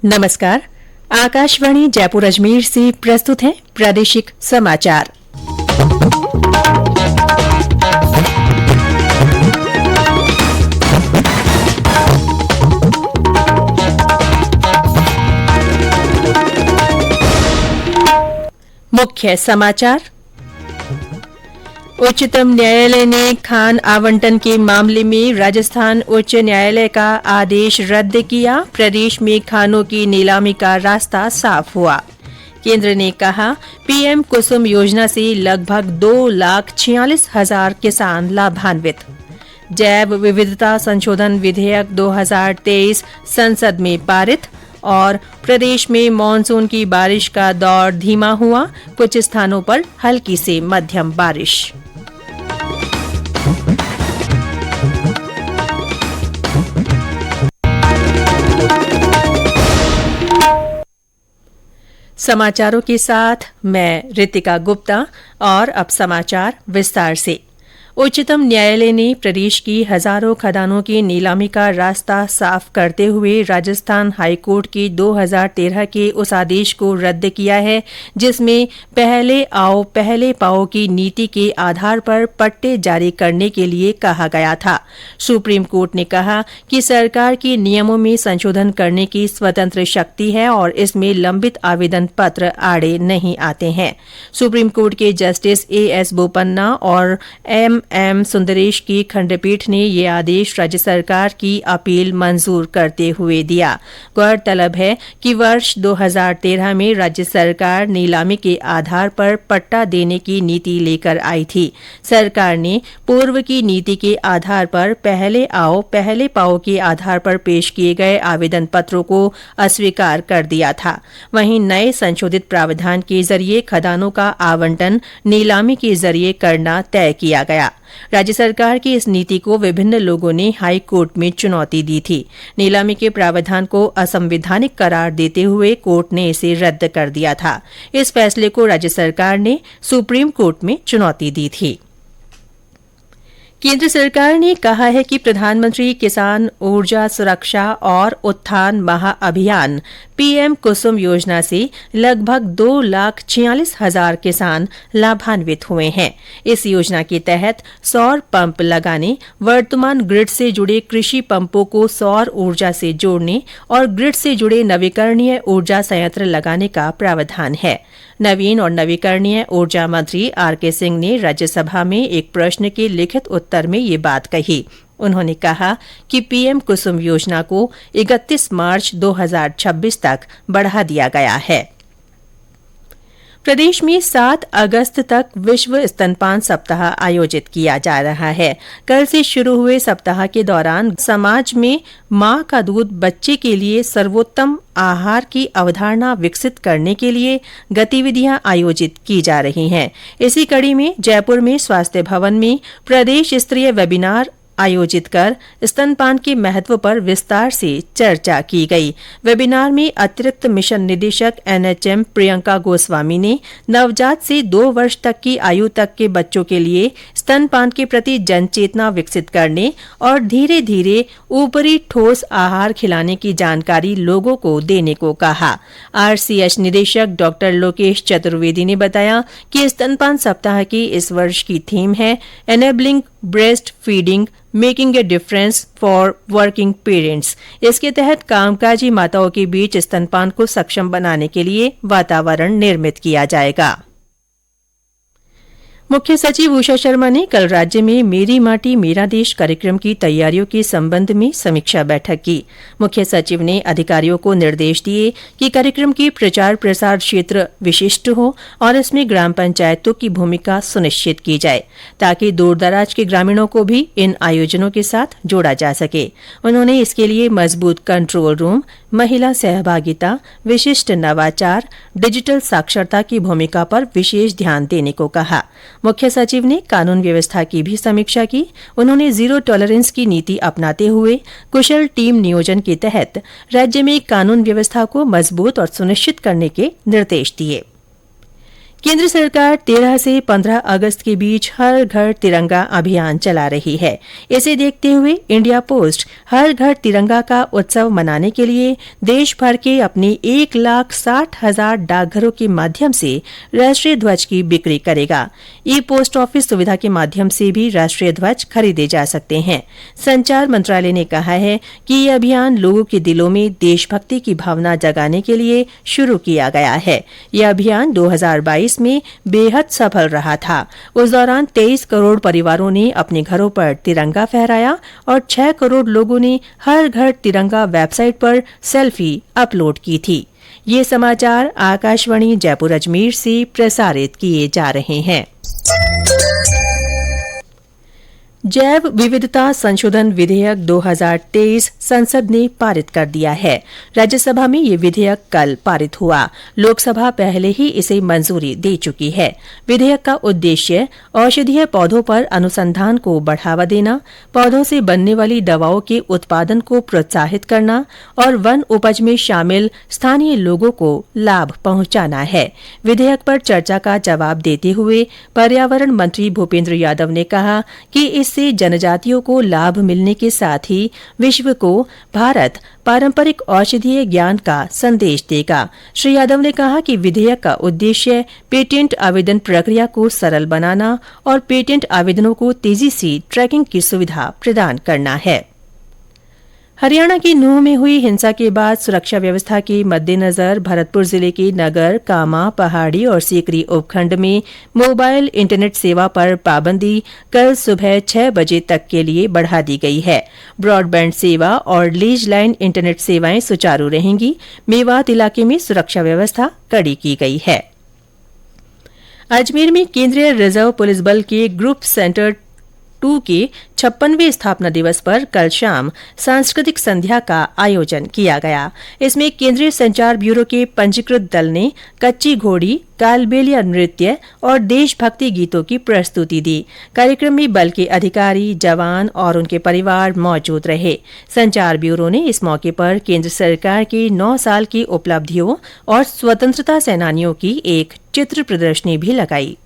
नमस्कार। आकाशवाणी जयपुर अजमेर से प्रस्तुत है प्रादेशिक समाचार। मुख्य समाचार। उच्चतम न्यायालय ने खान आवंटन के मामले में राजस्थान उच्च न्यायालय का आदेश रद्द किया। प्रदेश में खानों की नीलामी का रास्ता साफ हुआ। केंद्र ने कहा, पीएम कुसुम योजना से लगभग 2,46,000 किसान लाभान्वित। जैव विविधता संशोधन विधेयक 2023 संसद में पारित। और प्रदेश में मानसून की बारिश का दौर धीमा हुआ, कुछ स्थानों पर हल्की से मध्यम बारिश। समाचारों के साथ मैं रितिका गुप्ता। और अब समाचार विस्तार से। उच्चतम न्यायालय ने प्रदेश की हजारों खदानों की नीलामी का रास्ता साफ करते हुए राजस्थान हाईकोर्ट के 2013 के उस आदेश को रद्द किया है जिसमें पहले आओ पहले पाओ की नीति के आधार पर पट्टे जारी करने के लिए कहा गया था। सुप्रीम कोर्ट ने कहा कि सरकार के नियमों में संशोधन करने की स्वतंत्र शक्ति है और इसमें लंबित आवेदन पत्र आड़े नहीं आते हैं। सुप्रीम कोर्ट के जस्टिस एएस बोपन्ना और एम सुंदरेश की खंडपीठ ने यह आदेश राज्य सरकार की अपील मंजूर करते हुए दिया। गौरतलब है कि वर्ष 2013 में राज्य सरकार नीलामी के आधार पर पट्टा देने की नीति लेकर आई थी। सरकार ने पूर्व की नीति के आधार पर पहले आओ पहले पाओ के आधार पर पेश किए गए आवेदन पत्रों को अस्वीकार कर दिया था। वहीं नए संशोधित प्रावधान के जरिए खदानों का आवंटन नीलामी के जरिए करना तय किया गया। राज्य सरकार की इस नीति को विभिन्न लोगों ने हाई कोर्ट में चुनौती दी थी। नीलामी के प्रावधान को असंवैधानिक करार देते हुए कोर्ट ने इसे रद्द कर दिया था। इस फैसले को राज्य सरकार ने सुप्रीम कोर्ट में चुनौती दी थी। केंद्र सरकार ने कहा है कि प्रधानमंत्री किसान ऊर्जा सुरक्षा और उत्थान महाअभियान पीएम कुसुम योजना से लगभग 2,46,000 किसान लाभान्वित हुए हैं। इस योजना के तहत सौर पंप लगाने, वर्तमान ग्रिड से जुड़े कृषि पंपों को सौर ऊर्जा से जोड़ने और ग्रिड से जुड़े नवीकरणीय ऊर्जा संयंत्र लगाने का प्रावधान है। नवीन और नवीकरणीय ऊर्जा मंत्री आरके सिंह ने राज्यसभा में एक प्रश्न के लिखित उत्तर में ये बात कही। उन्होंने कहा कि पीएम कुसुम योजना को 31 मार्च 2026 तक बढ़ा दिया गया है। प्रदेश में 7 अगस्त तक विश्व स्तनपान सप्ताह आयोजित किया जा रहा है। कल से शुरू हुए सप्ताह के दौरान समाज में मां का दूध बच्चे के लिए सर्वोत्तम आहार की अवधारणा विकसित करने के लिए गतिविधियां आयोजित की जा रही हैं। इसी कड़ी में जयपुर में स्वास्थ्य भवन में प्रदेश स्तरीय वेबिनार आयोजित कर स्तनपान के महत्व पर विस्तार से चर्चा की गई। वेबिनार में अतिरिक्त मिशन निदेशक एनएचएम प्रियंका गोस्वामी ने नवजात से 2 वर्ष तक की आयु तक के बच्चों के लिए स्तनपान के प्रति जन चेतना विकसित करने और धीरे धीरे ऊपरी ठोस आहार खिलाने की जानकारी लोगों को देने को कहा। आरसीएच निदेशक डॉक्टर लोकेश चतुर्वेदी ने बताया कि स्तनपान सप्ताह की इस वर्ष की थीम है enabling breast feeding making a difference for working parents. इसके तहत कामकाजी माताओं के बीच स्तनपान को सक्षम बनाने के लिए वातावरण निर्मित किया जाएगा। मुख्य सचिव उषा शर्मा ने कल राज्य में मेरी माटी मेरा देश कार्यक्रम की तैयारियों के संबंध में समीक्षा बैठक की। मुख्य सचिव ने अधिकारियों को निर्देश दिए कि कार्यक्रम की प्रचार प्रसार क्षेत्र विशिष्ट हो और इसमें ग्राम पंचायतों की भूमिका सुनिश्चित की जाए ताकि दूरदराज के ग्रामीणों को भी इन आयोजनों के साथ जोड़ा जा सके। उन्होंने इसके लिए मजबूत कंट्रोल रूम, महिला सहभागिता, विशिष्ट नवाचार, डिजिटल साक्षरता की भूमिका पर विशेष ध्यान देने को कहा। मुख्य सचिव ने कानून व्यवस्था की भी समीक्षा की। उन्होंने जीरो टॉलरेंस की नीति अपनाते हुए कुशल टीम नियोजन के तहत राज्य में कानून व्यवस्था को मजबूत और सुनिश्चित करने के निर्देश दिए। केंद्र सरकार 13 से 15 अगस्त के बीच हर घर तिरंगा अभियान चला रही है। इसे देखते हुए इंडिया पोस्ट हर घर तिरंगा का उत्सव मनाने के लिए देश भर के अपने 1,60,000 डाकघरों के माध्यम से राष्ट्रीय ध्वज की बिक्री करेगा। ई पोस्ट ऑफिस सुविधा के माध्यम से भी राष्ट्रीय ध्वज खरीदे जा सकते हैं। संचार मंत्रालय ने कहा है कि यह अभियान लोगों के दिलों में देशभक्ति की भावना जगाने के लिए शुरू किया गया है। यह अभियान 2022 में बेहद सफल रहा था। उस दौरान 23 करोड़ परिवारों ने अपने घरों पर तिरंगा फहराया और 6 करोड़ लोगों ने हर घर तिरंगा वेबसाइट पर सेल्फी अपलोड की थी। ये समाचार आकाशवाणी जयपुर अजमेर से प्रसारित किए जा रहे हैं। जैव विविधता संशोधन विधेयक 2023 संसद ने पारित कर दिया है। राज्यसभा में ये विधेयक कल पारित हुआ। लोकसभा पहले ही इसे मंजूरी दे चुकी है। विधेयक का उद्देश्य औषधीय पौधों पर अनुसंधान को बढ़ावा देना, पौधों से बनने वाली दवाओं के उत्पादन को प्रोत्साहित करना और वन उपज में शामिल स्थानीय लोगों को लाभ पहुंचाना है। विधेयक पर चर्चा का जवाब देते हुए पर्यावरण मंत्री भूपेंद्र यादव ने कहा कि इससे जनजातियों को लाभ मिलने के साथ ही विश्व को भारत पारंपरिक औषधीय ज्ञान का संदेश देगा। श्री यादव ने कहा कि विधेयक का उद्देश्य पेटेंट आवेदन प्रक्रिया को सरल बनाना और पेटेंट आवेदनों को तेजी से ट्रैकिंग की सुविधा प्रदान करना है। हरियाणा के नूंह में हुई हिंसा के बाद सुरक्षा व्यवस्था के मद्देनजर भरतपुर जिले के नगर, कामा, पहाड़ी और सीकरी उपखंड में मोबाइल इंटरनेट सेवा पर पाबंदी कल सुबह 6 बजे तक के लिए बढ़ा दी गई है। ब्रॉडबैंड सेवा और लीज लाइन इंटरनेट सेवाएं सुचारू रहेंगी। मेवात इलाके में सुरक्षा व्यवस्था कड़ी की गई है। अजमेर में केंद्रीय रिजर्व पुलिस बल के ग्रुप सेंटर 2 के 56वें स्थापना दिवस पर कल शाम सांस्कृतिक संध्या का आयोजन किया गया। इसमें केंद्रीय संचार ब्यूरो के पंजीकृत दल ने कच्ची घोड़ी, कालबेलिया नृत्य और देशभक्ति गीतों की प्रस्तुति दी। कार्यक्रम में बल के अधिकारी, जवान और उनके परिवार मौजूद रहे। संचार ब्यूरो ने इस मौके पर केंद्र सरकार की 9 साल की उपलब्धियों और स्वतंत्रता सेनानियों की एक चित्र प्रदर्शनी भी लगाई।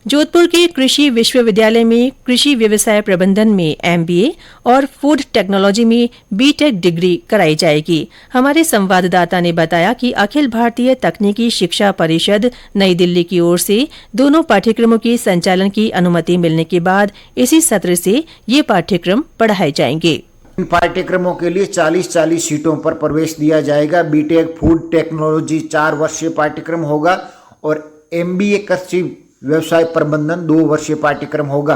जोधपुर के कृषि विश्वविद्यालय में कृषि व्यवसाय प्रबंधन में MBA और फूड टेक्नोलॉजी में BTech डिग्री कराई जाएगी। हमारे संवाददाता ने बताया कि अखिल भारतीय तकनीकी शिक्षा परिषद नई दिल्ली की ओर से दोनों पाठ्यक्रमों के संचालन की अनुमति मिलने के बाद इसी सत्र से ये पाठ्यक्रम पढ़ाए जाएंगे। इन पाठ्यक्रमों के लिए 40 सीटों पर प्रवेश दिया जाएगा। BTech फूड टेक्नोलॉजी 4 वर्षीय पाठ्यक्रम होगा और MBA कृषि व्यवसाय प्रबंधन 2 वर्षीय पाठ्यक्रम होगा।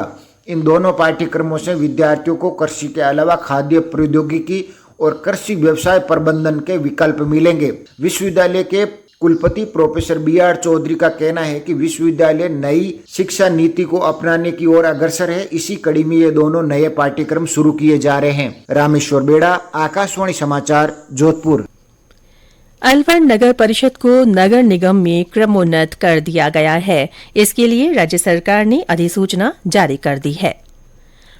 इन दोनों पाठ्यक्रमों से विद्यार्थियों को कृषि के अलावा खाद्य प्रौद्योगिकी और कृषि व्यवसाय प्रबंधन के विकल्प मिलेंगे। विश्वविद्यालय के कुलपति प्रोफेसर BR चौधरी का कहना है कि विश्वविद्यालय नई शिक्षा नीति को अपनाने की ओर अग्रसर है। इसी कड़ी में ये दोनों नए पाठ्यक्रम शुरू किए जा रहे हैं। रामेश्वर बेड़ा, आकाशवाणी समाचार, जोधपुर। अलवर नगर परिषद को नगर निगम में क्रमोन्नत कर दिया गया है। इसके लिए राज्य सरकार ने अधिसूचना जारी कर दी है।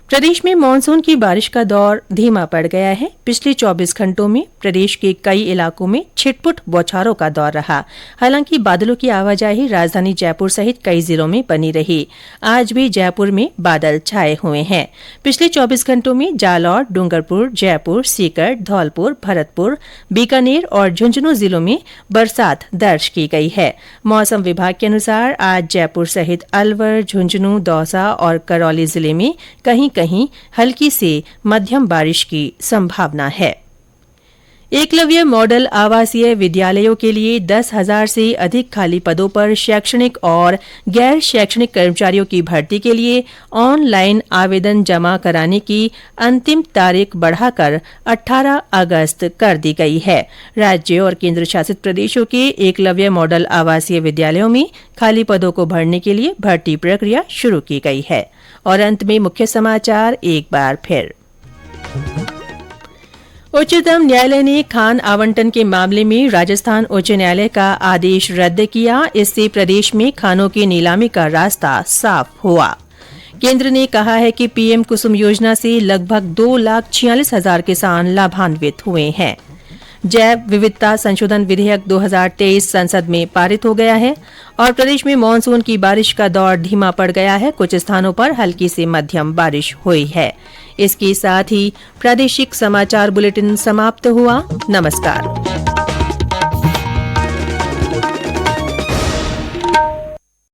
प्रदेश में मानसून की बारिश का दौर धीमा पड़ गया है। पिछले 24 घंटों में प्रदेश के कई इलाकों में छिटपुट बौछारों का दौर रहा। हालांकि बादलों की आवाजाही राजधानी जयपुर सहित कई जिलों में बनी रही। आज भी जयपुर में बादल छाए हुए हैं। पिछले 24 घंटों में जालौर, डूंगरपुर, जयपुर, सीकर, धौलपुर, भरतपुर, बीकानेर और झुंझुनू जिलों में बरसात दर्ज की गई है। मौसम विभाग के अनुसार आज जयपुर सहित अलवर, झुंझुनू, दौसा और करौली जिले में कहीं कहीं हल्की से मध्यम बारिश की संभावना है। एकलव्य मॉडल आवासीय विद्यालयों के लिए 10,000 से अधिक खाली पदों पर शैक्षणिक और गैर शैक्षणिक कर्मचारियों की भर्ती के लिए ऑनलाइन आवेदन जमा कराने की अंतिम तारीख बढ़ाकर 18 अगस्त कर दी गई है। राज्य और केंद्र शासित प्रदेशों के एकलव्य मॉडल आवासीय विद्यालयों में खाली पदों को भरने के लिए भर्ती प्रक्रिया शुरू की गई है। और अंत में मुख्य समाचार एक बार फिर। उच्चतम न्यायालय ने खान आवंटन के मामले में राजस्थान उच्च न्यायालय का आदेश रद्द किया। इससे प्रदेश में खानों की नीलामी का रास्ता साफ हुआ। केंद्र ने कहा है कि पीएम कुसुम योजना से लगभग 2,46,000 किसान लाभान्वित हुए हैं। जैव विविधता संशोधन विधेयक 2023 संसद में पारित हो गया है और प्रदेश में मानसून की बारिश का दौर धीमा पड़ गया है। कुछ स्थानों पर हल्की से मध्यम बारिश हुई है। इसके साथ ही प्रादेशिक समाचार बुलेटिन समाप्त हुआ। नमस्कार।